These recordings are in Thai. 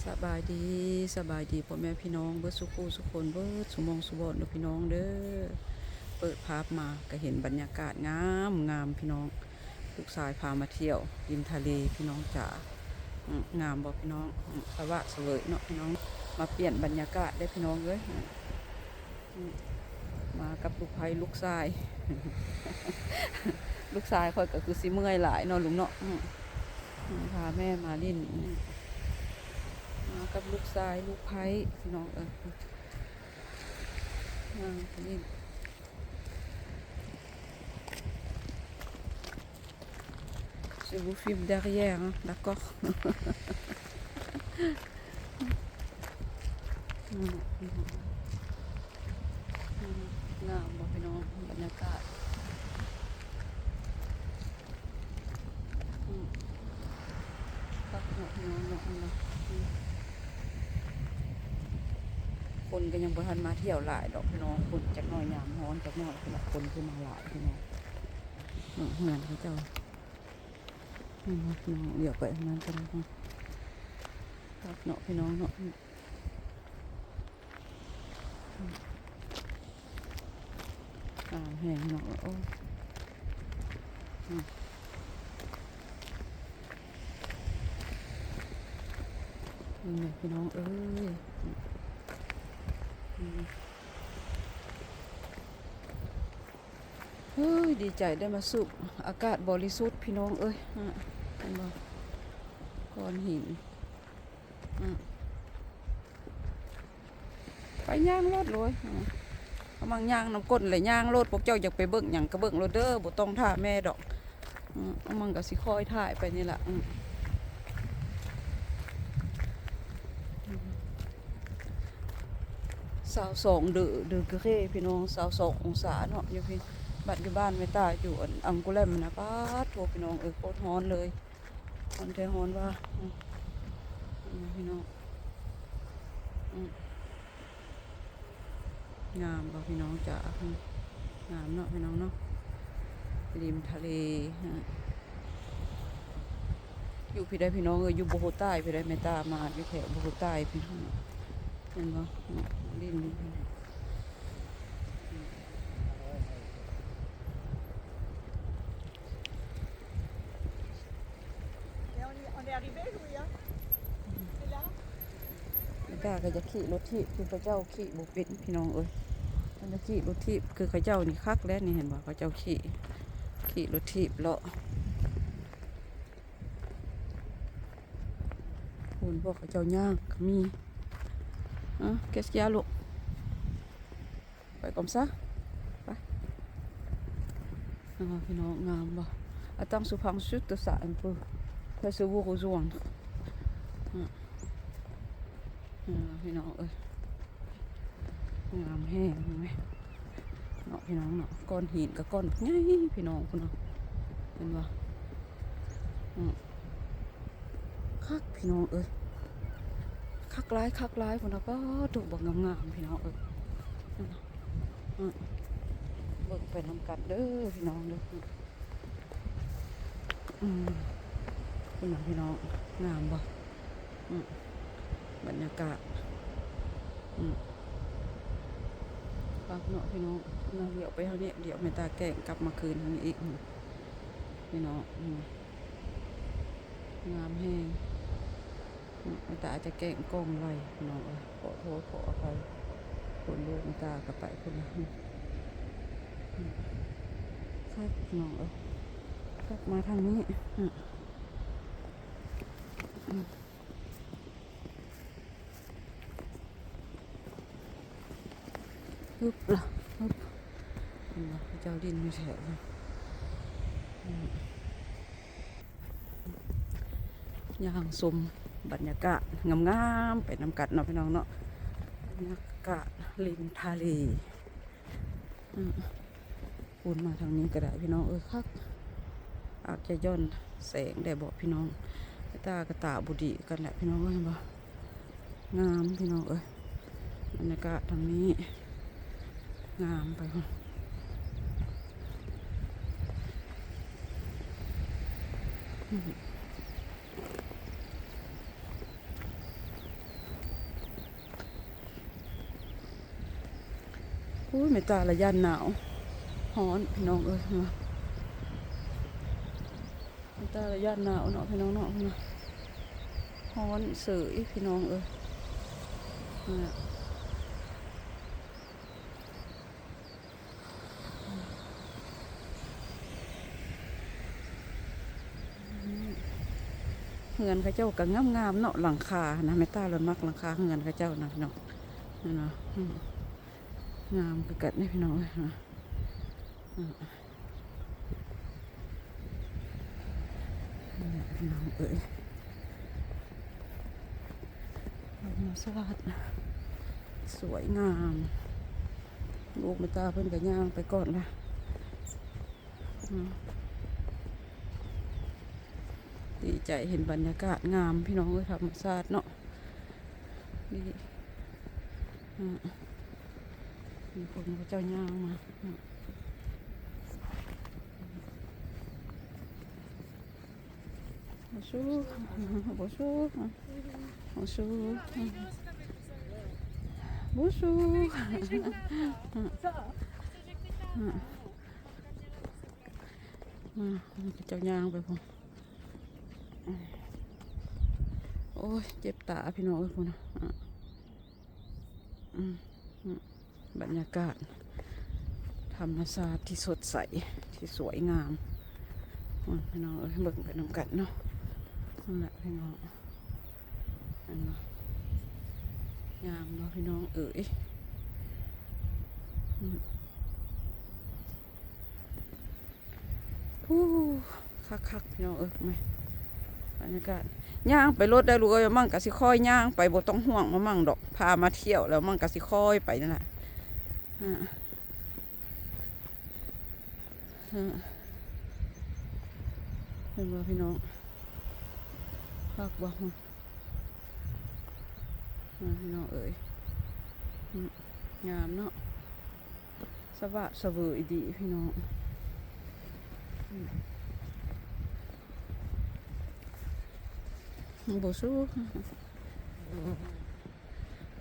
สบายดีสบายดีพ่อแม่พี่น้องเบิดสุขุสุคนเบิดสุมองสุบอนเด้อพี่น้องเด้อเปิดภาพมาก็เห็นบรรยากาศงามงามพี่น้องลูกชายพามาเที่ยวริมทะเลพี่น้องจ๋างามบอกพี่น้องสวะเสวยเนาะพี่น้องมาเปลี่ยนบรรยากาศได้พี่น้องเลยมากับลูกไผ่ลูกชาย ลูกชายคอยก็คือสิเมื่อยหลายเนาะลุงเนาะพาแม่มาเล่นมากับลูกชายลูกไผ่พี่น้องนี่Je vous filme derrière, hein, d'accord? งามบ่พี่น้องบรรยากาศพักเนาะพี่น้องเนาะคนก็ยังบ่ทันมาเที่ยวหลายดอกพี่น้องคนจักหน่อยยามร้อนจักหน่อยพี่น้องคนคือมาหลายพี่น้องเฮือนเขาเจ้าพี่น้องเดี๋ยวไปทางนั้นกันพักเนาะพี่น้องเนาะแห้งเนาะโอ้นี่พี่น้องเอ้ยเฮ้ยดีใจได้มาสูบอากาศบริสุทธิ์พี่น้องเอ้ยเห็นบ่ก้อนหินไปย่างรถเลยกำลังย่างน้ำก้นเลยย่างรถพวกเจ้าอยากไปเบิ่งหยังก็เบิ่งรถเด้อบ่ต้องท่าแม่ดอกมันก็สิคอยถ่ายไปนี่แหละ22 เดกรีพี่น้อง22 องศาเนาะอยู่พี่บัดอยู่บ้านไม่ตายอยู่อังกุแลมนะป้าโทพี่น้องโคตรร้อนเลยร้อนแท้ร้อนว่าพี่น้องงามบ่พี่น้องจ๋างามเนาะพี่น้องเนาะริมทะเลอยู่พี่ได้พี่น้องอยู่โบโฮใต้พี่ได้ไม่ตามาอยู่แถวโบโฮใต้พี่น้องเห็นบ่ริมกาก็จะขี่รถที่คือพระเจ้าขี่บุเป็นพี่น้องมันจะขี่รถที่คือพระเจ้านี่คักแล้วนี่เห็นบ่พระเจ้าขี่รถที่เลาะคุณพวกพระเจ้าย่างมีเกสยาลูกไปก่อนซะไปพี่น้องงามบ่Attends, je prends juste ça un peu. Après, je vous rejoindre. พี่น้องงามแห้งเห็นไหมเนาะพี่น้องเนาะก้อนหินกับก้อนง่ายพี่น้องคุณเนาะเห็นป่คักพี่น้องคักร้ายคุณเนาะก็ถูกบอกงามพี่น้องเบิกเป็นน้ำกัดเด้อพี่น้องเด้อพี่น้องงามบ่บรรยากาศพักเนาะพี่น้องเดี๋ยวไปเท่านี้เดี๋ยวแม่ตาแกงกลับมาคืนทางนี้อีกพี่น้องงามแห้งแม่ตาจะแกงกล้องไล่พี่น้องขอโทษขออภัยคนลูกแม่ตากลับไปคนละครับพี่น้องกลับมาทางนี้ฮึบล่ะฮึบเจ้าดินไม่แฉะย่างสมบรรยากาศงามๆไปน้ำกัดเนาะพี่น้องเนาะบรรยากาศริมทะเลคุณมาทางนี้ก็ได้พี่น้องคักอาจจะย่นแสงได้บอกพี่น้องตากระตาบุดีกันแหละพี่น้องเห็นบ่งามพี่น้องบรรยากาศทางนี้งามไป อุ้ยไม่ตาละย่านหนาวฮ้อนพี่น้องเอ้ยมาไม่ตาละย่านหนาวเนาะพี่น้องเนาะมาฮ้อนเสยพี่น้องเอ้ยเฮือนเขาเจ้าก็งามๆเนาะหลังคานะไม่ตาละมักหลังคาเฮือนเขาเจ้านะพี่น้องนี่เนาะงามคือกันนี่พี่น้องเอ้ยพี่น้องเอ้ยธรรมชาติสวยงามลูกไม่ตาเพิ่นก็ย่างไปก่อนละดีใจเห็นบรรยากาศงามพี่น้องเอ้ยธรรมชาติเนาะดีมีคนเขาเจ้าย่างมาBonjour, bonjour, bonjour, bonjour. เจ้าย่างไปพุ่นโอ้ยเจ็บตาพี่น้องเอ้ยพุ่นบรรยากาศธรรมชาติที่สดใสที่สวยงามพี่น้องเอ้ยเบิ่งไปนำกันเนาะนั่นแหละพี่น้องนั่นเนาะงามเนาะพี่น้องเอ้ยคักพี่น้องเอ้ยไหมบรรยากาศย่างไปรถได้รู้ว่ามั่งกะสิค่อยย่างไปบ่ต้องห่วงมามั่งดอกพามาเที่ยวแล้วมั่งกะสิค่อยไปนั่นแหละเห็นว่าพี่น้องคักบ่พี่น้องเอ๋ยงามเนาะสบะสะเวยดีพี่น้องบ่สู้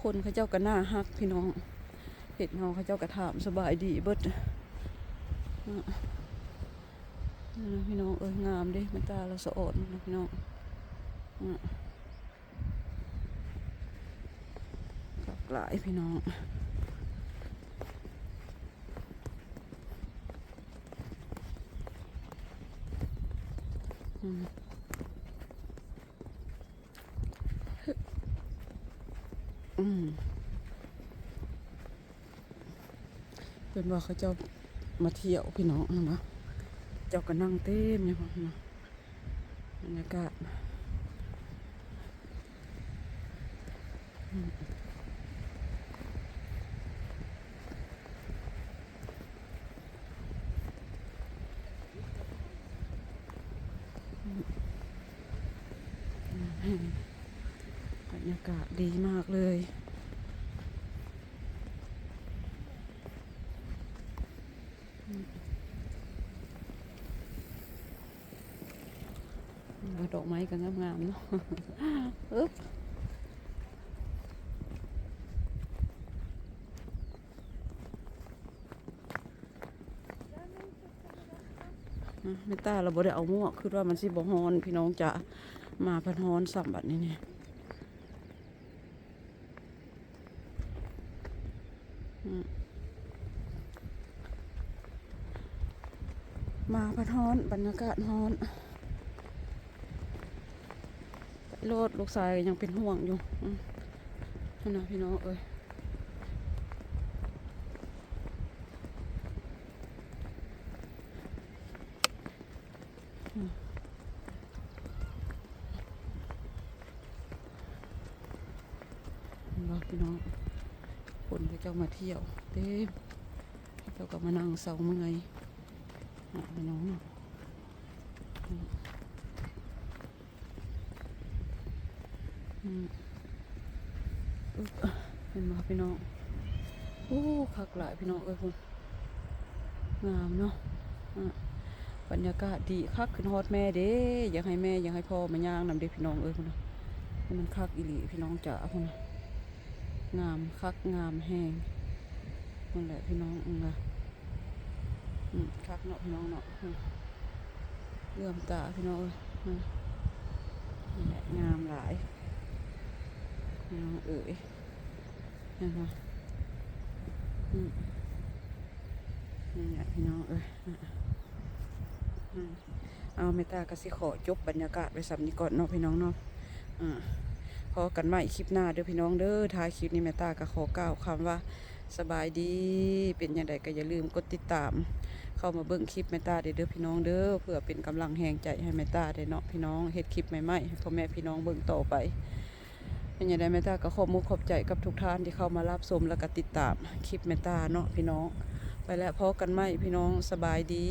คนเขาเจ้าก็น่าฮักพี่น้องเห็นเขาเจ้าก็ถามสบายดีเบิดพี่น้องเอ้ยงามดิมันตาเราสะอดนะพี่น้องหลายพี่น้องเป็นว่าเขาเจ้ามาเที่ยวพี่น้องนะเจ้าก็นั่งเต้มอย่างนี้นะบรรยากาศบรรยากาศดีมากเลยดอกไม้ก็งามๆเนาะไม่ตาเราบ่ได้เอาหมวกคือว่ามันสิบ่ฮ้อนพี่น้องจะมาพันฮ้อนสัมบัดนี้เนี่ยมาพันฮ้อนบรรยากาศฮ้อนโลดลูกชายยังเป็นห่วงอยู่นะพี่น้องเอ้ยพี่น้องคนเขาเจ้ามาเที่ยวเต้เจ้าก็มานั่งเศร้าเมื่อยพี่น้องเป็นมาพี่น้องโอ้คักหลายพี่น้องเอ้ยคุณงามเนาะบรรยากาศดีคักขึ้นฮอดแม่เด้อยากให้แม่อยากให้พ่อมาย่างนำเด้พี่น้องเอ้ยคุณมันคักอีหลีพี่น้องจ๋าคุณงามคักงามแห้ง นั่นแหละพี่น้องล่ะคักเนาะพี่น้องเนาะเลื่อมตาพี่น้องนั่นแหละงามหลายพี่น้องเอ๋ยนะคะนี่แหละพี่น้องเอ๋ยเอาเมตากสิขอจบบรรยากาศไว้สำนี้ก่อนเนาะพี่น้องเนาะพอกันใหม่คลิปหน้าเด้อพี่น้องเด้อท้ายคลิปนี้เมตาก็ขอกล่าวคำว่าสบายดีเป็นอย่างไรก็อย่าลืมกดติดตามเข้ามาเบิ่งคลิปเมตาเด้อพี่น้องเด้อเพื่อเป็นกำลังแรงใจให้เมตาได้เนาะพี่น้องเฮ็ดคลิปใหม่ๆให้พ่อแม่พี่น้องเบิ่งต่อไปเป็นอย่างไรเมตาก็ขอบมุกขอบใจกับทุกท่านที่เข้ามารับชมและก็ติดตามคลิปเมตาเนาะพี่น้องไปแล้วพอกันใหม่พี่น้องสบายดี